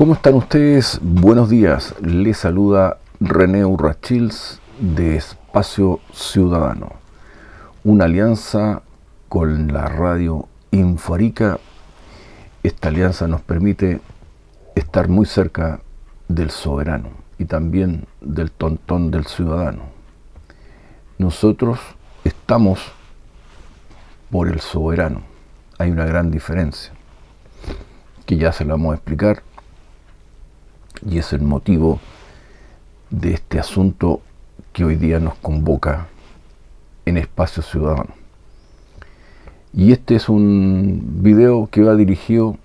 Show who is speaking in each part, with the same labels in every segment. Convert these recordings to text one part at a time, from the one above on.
Speaker 1: ¿Cómo están ustedes? Buenos días. Les saluda René Urrachils de Espacio Ciudadano, una alianza con la radio Info-Arica. Esta alianza nos permite estar muy cerca del soberano y también del tontón del ciudadano. Nosotros estamos por el soberano. Hay una gran diferencia, que ya se la vamos a explicar, y es el motivo de este asunto que hoy día nos convoca en Espacio Ciudadano. Y este es un video que va dirigido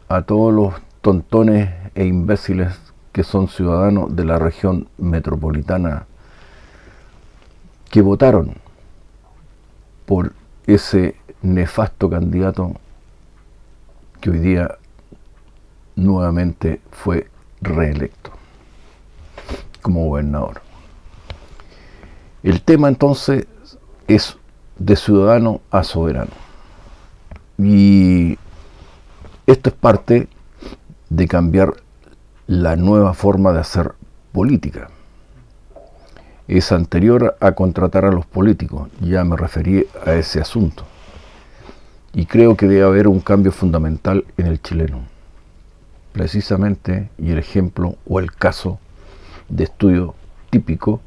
Speaker 1: a todos los tontones e imbéciles que son ciudadanos de la región metropolitana que votaron por ese nefasto candidato que hoy día nuevamente fue reelecto como gobernador. El tema entonces es de ciudadano a soberano, y esto es parte de cambiar la nueva forma de hacer política. Es anterior a contratar a los políticos, ya me referí a ese asunto, y creo que debe haber un cambio fundamental en el chileno. Precisamente, y el ejemplo o el caso de estudio típico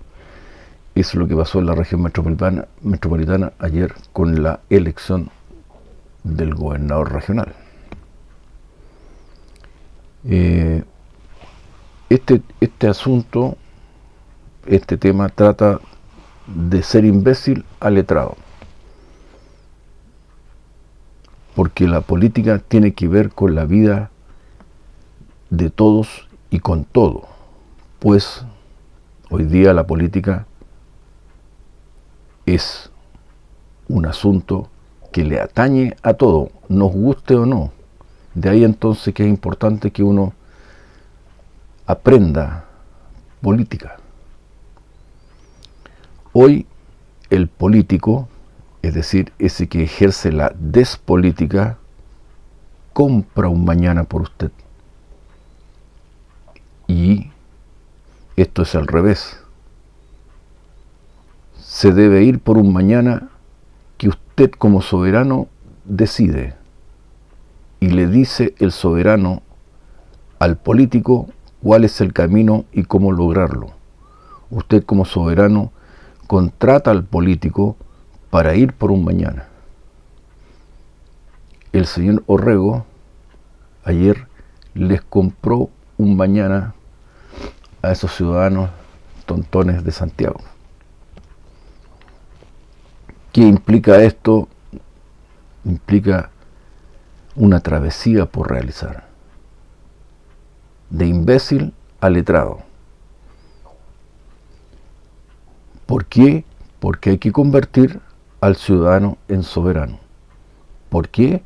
Speaker 1: es lo que pasó en la región metropolitana ayer con la elección del gobernador regional. Este asunto, este tema trata de ser imbécil a letrado, porque la política tiene que ver con la vida de todos y con todo, pues hoy día la política es un asunto que le atañe a todo, nos guste o no. De ahí entonces que es importante que uno aprenda política. Hoy el político, es decir, ese que ejerce la despolítica, compra un mañana por usted. Y esto es al revés. Se debe ir por un mañana que usted como soberano decide, y le dice el soberano al político cuál es el camino y cómo lograrlo. Usted como soberano contrata al político para ir por un mañana. El señor Orrego ayer les compró un mañana a esos ciudadanos tontones de Santiago. ¿Qué implica esto? Implica una travesía por realizar, de imbécil a letrado. ¿Por qué? Porque hay que convertir al ciudadano en soberano. ¿Por qué?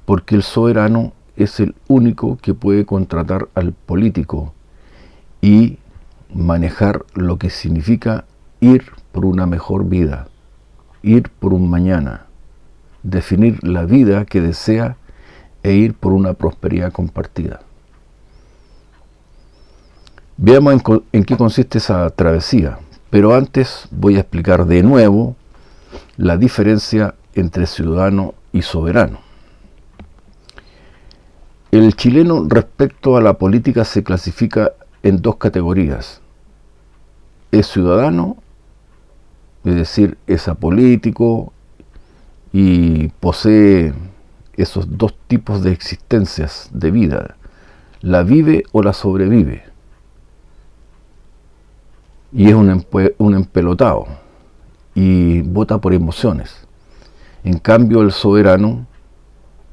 Speaker 1: Porque el soberano es el único que puede contratar al político y manejar lo que significa ir por una mejor vida, ir por un mañana, definir la vida que desea e ir por una prosperidad compartida. Veamos en qué consiste esa travesía, pero antes voy a explicar de nuevo la diferencia entre ciudadano y soberano. El chileno respecto a la política se clasifica en dos categorías. Es ciudadano, es decir, es apolítico y posee esos dos tipos de existencias de vida. La vive o la sobrevive. Y es un empelotado y vota por emociones. En cambio, el soberano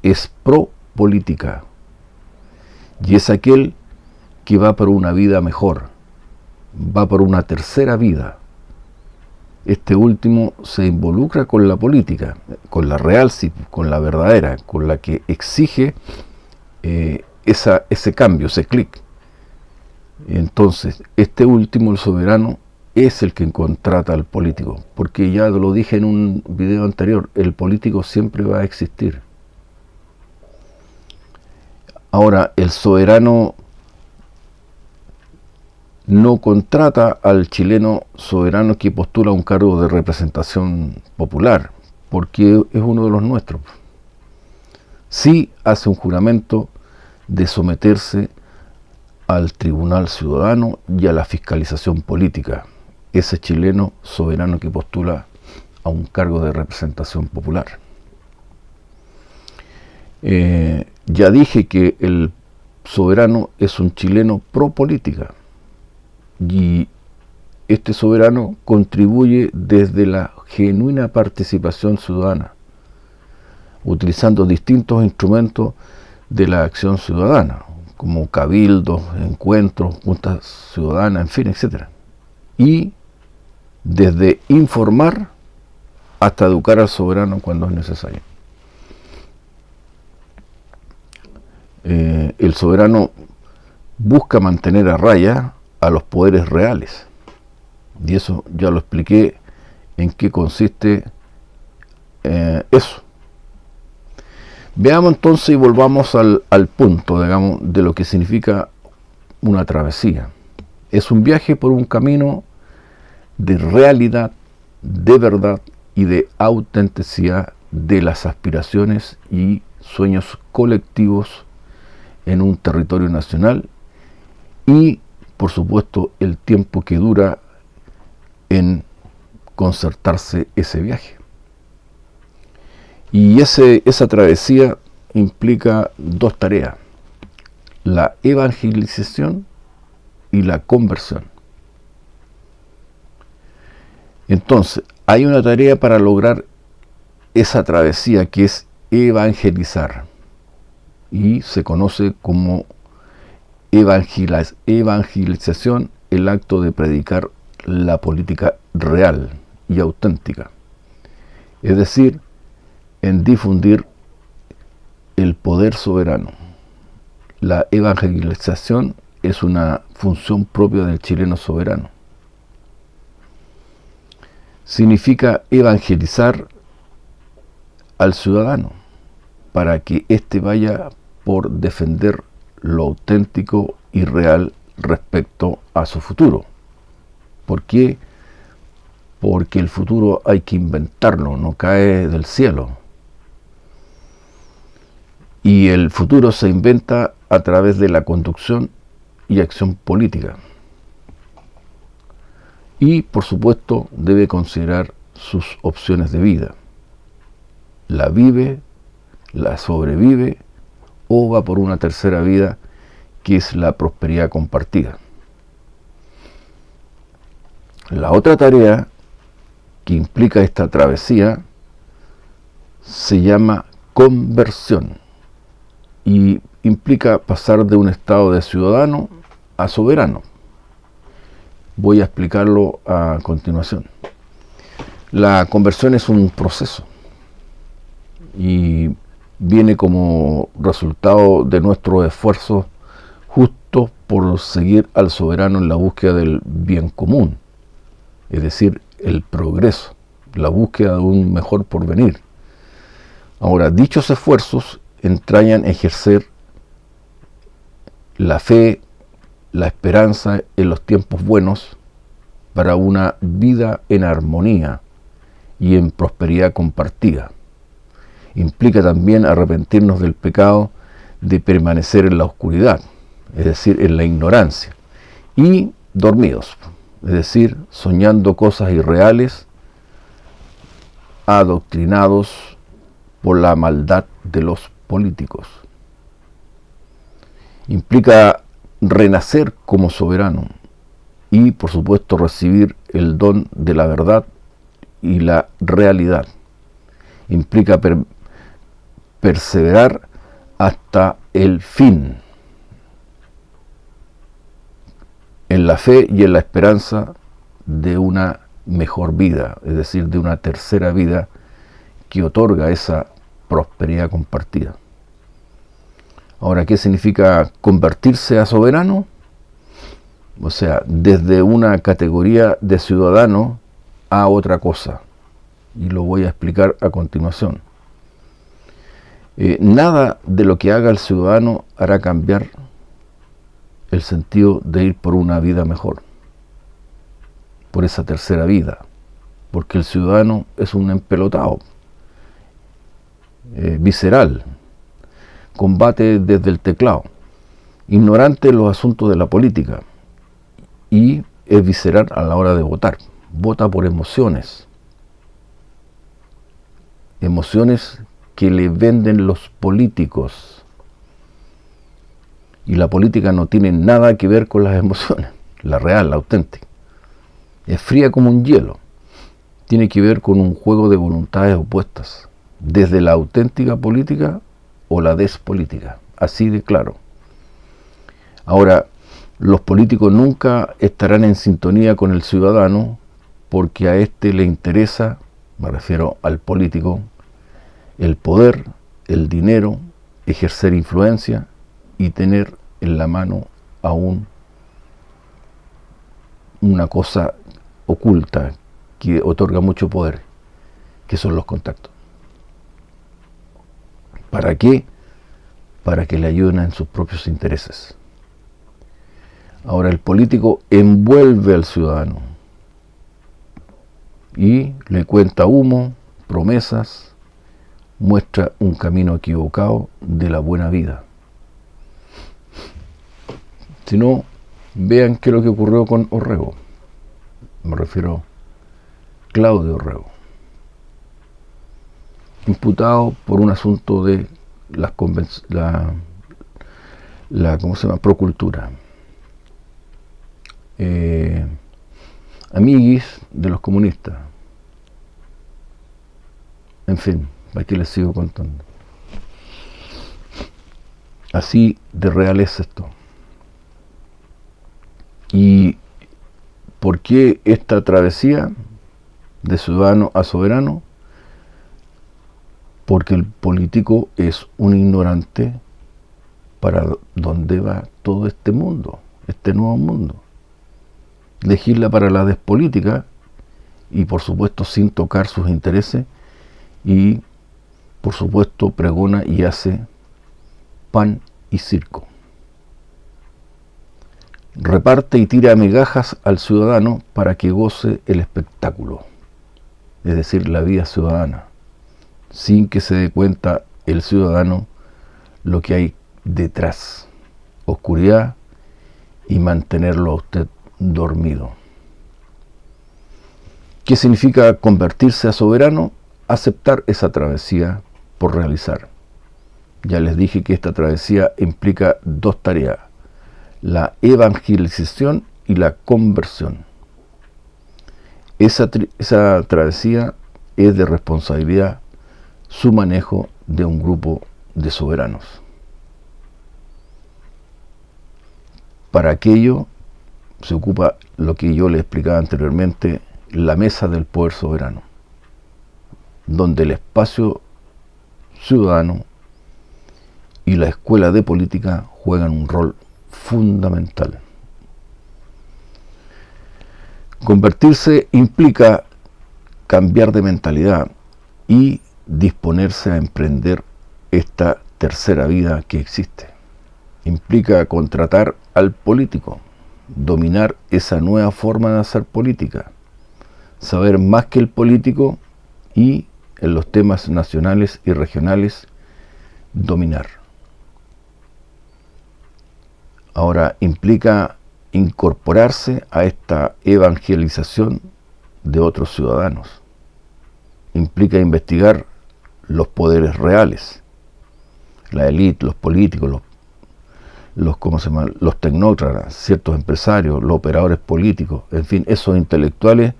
Speaker 1: es pro política y es aquel que va por una vida mejor, va por una tercera vida. Este último se involucra con la política, con la real, sí, con la verdadera, con la que exige ese cambio, ese clic. Entonces, este último, el soberano, es el que contrata al político, porque ya lo dije en un video anterior, el político siempre va a existir. Ahora, el soberano no contrata al chileno soberano que postula un cargo de representación popular, porque es uno de los nuestros. Sí hace un juramento de someterse al tribunal ciudadano y a la fiscalización política, ese chileno soberano que postula a un cargo de representación popular. Ya dije que el soberano es un chileno pro política, y este soberano contribuye desde la genuina participación ciudadana, utilizando distintos instrumentos de la acción ciudadana, como cabildos, encuentros, juntas ciudadanas, en fin, etc. Y desde informar hasta educar al soberano cuando es necesario. El soberano busca mantener a raya a los poderes reales, y eso ya lo expliqué en qué consiste eso. Veamos entonces y volvamos al punto, digamos, de lo que significa una travesía. Es un viaje por un camino de realidad, de verdad y de autenticidad de las aspiraciones y sueños colectivos en un territorio nacional, y por supuesto el tiempo que dura en concertarse ese viaje. Y esa travesía implica dos tareas: la evangelización y la conversión. Entonces, hay una tarea para lograr esa travesía, que es evangelizar, y se conoce como evangelización, el acto de predicar la política real y auténtica, es decir, en difundir el poder soberano. La evangelización es una función propia del chileno soberano. Significa evangelizar al ciudadano para que éste vaya por defender lo auténtico y real respecto a su futuro. ¿Por qué? Porque el futuro hay que inventarlo, no cae del cielo. Y el futuro se inventa a través de la conducción y acción política. Y, por supuesto, debe considerar sus opciones de vida. ¿La vive, la sobrevive o va por una tercera vida, que es la prosperidad compartida? La otra tarea que implica esta travesía se llama conversión, y implica pasar de un estado de ciudadano a soberano. Voy a explicarlo a continuación. La conversión es un proceso y viene como resultado de nuestros esfuerzos justos por seguir al soberano en la búsqueda del bien común, es decir, el progreso, la búsqueda de un mejor porvenir. Ahora, dichos esfuerzos entrañan ejercer la fe, la esperanza en los tiempos buenos para una vida en armonía y en prosperidad compartida. Implica también arrepentirnos del pecado de permanecer en la oscuridad, es decir, en la ignorancia, y dormidos, es decir, soñando cosas irreales, adoctrinados por la maldad de los políticos. Implica renacer como soberano y, por supuesto, recibir el don de la verdad y la realidad. Implica perseverar hasta el fin en la fe y en la esperanza de una mejor vida, es decir, de una tercera vida que otorga esa prosperidad compartida. Ahora, ¿qué significa convertirse a soberano? O sea, desde una categoría de ciudadano a otra cosa, y lo voy a explicar a continuación. Nada de lo que haga el ciudadano hará cambiar el sentido de ir por una vida mejor, por esa tercera vida, porque el ciudadano es un empelotado, visceral, combate desde el teclado, ignorante de los asuntos de la política y es visceral a la hora de votar. Vota por emociones que le venden los políticos. Y la política no tiene nada que ver con las emociones, la real, la auténtica. Es fría como un hielo. Tiene que ver con un juego de voluntades opuestas, desde la auténtica política o la despolítica, así de claro. Ahora, los políticos nunca estarán en sintonía con el ciudadano porque a este le interesa, me refiero al político, el poder, el dinero, ejercer influencia y tener en la mano aún una cosa oculta que otorga mucho poder, que son los contactos. ¿Para qué? Para que le ayuden en sus propios intereses. Ahora el político envuelve al ciudadano y le cuenta humo, promesas, muestra un camino equivocado de la buena vida. Si no, vean qué es lo que ocurrió con Orrego. Me refiero a Claudio Orrego, imputado por un asunto de procultura. Amiguis de los comunistas. En fin, aquí les sigo contando. Así de real es esto. ¿Y por qué esta travesía de ciudadano a soberano? Porque el político es un ignorante para dónde va todo este mundo, este nuevo mundo. Legisla para la despolítica y por supuesto sin tocar sus intereses y por supuesto pregona y hace pan y circo. Reparte y tira migajas al ciudadano para que goce el espectáculo, es decir, la vida ciudadana, sin que se dé cuenta el ciudadano lo que hay detrás, oscuridad y mantenerlo a usted dormido. ¿Qué significa convertirse a soberano? Aceptar esa travesía por realizar. Ya les dije que esta travesía implica dos tareas: la evangelización y la conversión. Esa travesía es de responsabilidad su manejo de un grupo de soberanos. Para aquello se ocupa lo que yo les explicaba anteriormente, la mesa del poder soberano, donde el espacio ciudadano y la escuela de política juegan un rol fundamental. Convertirse implica cambiar de mentalidad y disponerse a emprender esta tercera vida que existe. Implica contratar al político, dominar esa nueva forma de hacer política, saber más que el político y en los temas nacionales y regionales dominar. Ahora implica incorporarse a esta evangelización de otros ciudadanos. Implica investigar los poderes reales, la élite, los políticos, los tecnócratas, ciertos empresarios, los operadores políticos, en fin, esos intelectuales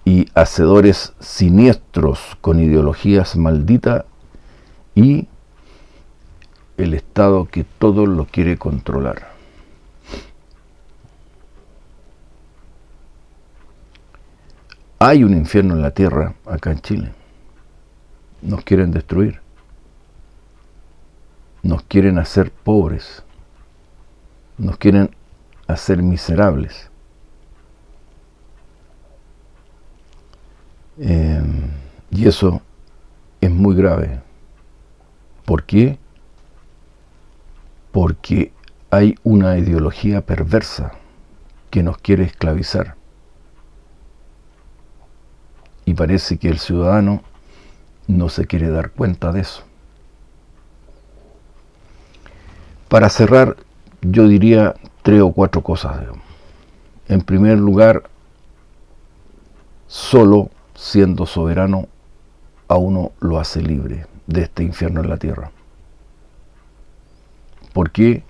Speaker 1: y hacedores siniestros con ideologías malditas y el Estado que todo lo quiere controlar. Hay un infierno en la tierra acá en Chile. Nos quieren destruir. Nos quieren hacer pobres. Nos quieren hacer miserables. Y eso es muy grave, ¿Por qué? Porque hay una ideología perversa que nos quiere esclavizar. Y parece que el ciudadano no se quiere dar cuenta de eso. Para cerrar, yo diría 3 o 4 cosas. En primer lugar, solo siendo soberano a uno lo hace libre de este infierno en la tierra. ¿Por qué?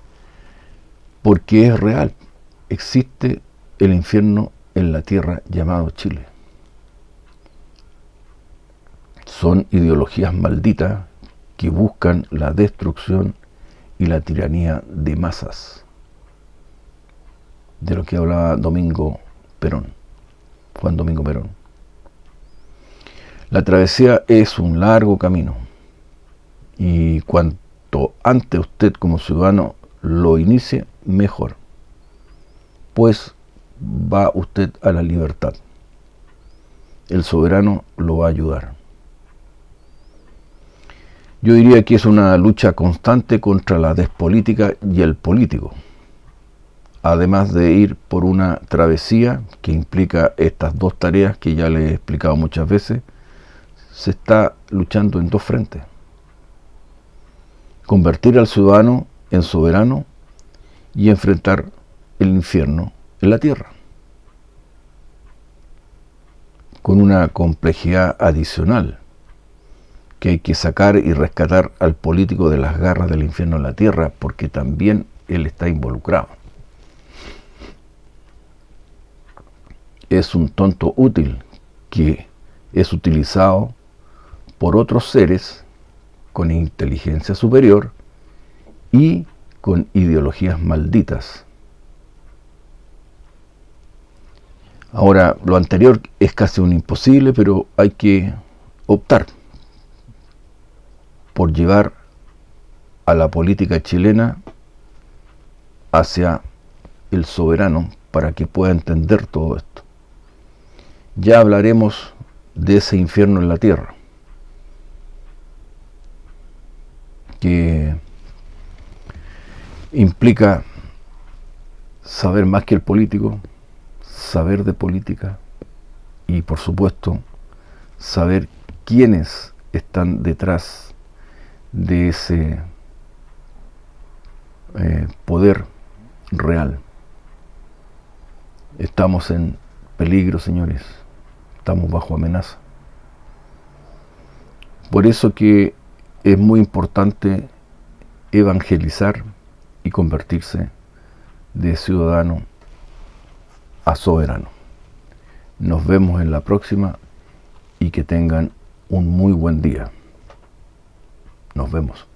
Speaker 1: Porque es real. Existe el infierno en la tierra llamado Chile. Son ideologías malditas que buscan la destrucción y la tiranía de masas, de lo que hablaba Juan Domingo Perón. La travesía es un largo camino y cuanto antes usted como ciudadano lo inicie, mejor, pues va usted a la libertad. El soberano lo va a ayudar. Yo diría que es una lucha constante contra la despolítica y el político, además de ir por una travesía que implica estas 2 tareas que ya le he explicado muchas veces. Se está luchando en 2 frentes. Convertir al ciudadano en soberano y enfrentar el infierno en la tierra, con una complejidad adicional, que hay que sacar y rescatar al político de las garras del infierno en la tierra, porque también él está involucrado. Es un tonto útil que es utilizado por otros seres con inteligencia superior y con ideologías malditas. Ahora, lo anterior es casi un imposible, pero hay que optar por llevar a la política chilena hacia el soberano para que pueda entender todo esto. Ya hablaremos de ese infierno en la tierra, que implica saber más que el político, saber de política y, por supuesto, saber quiénes están detrás de ese poder real. Estamos en peligro, señores. Estamos bajo amenaza. Por eso que es muy importante evangelizar y convertirse de ciudadano a soberano. Nos vemos en la próxima y que tengan un muy buen día. Nos vemos.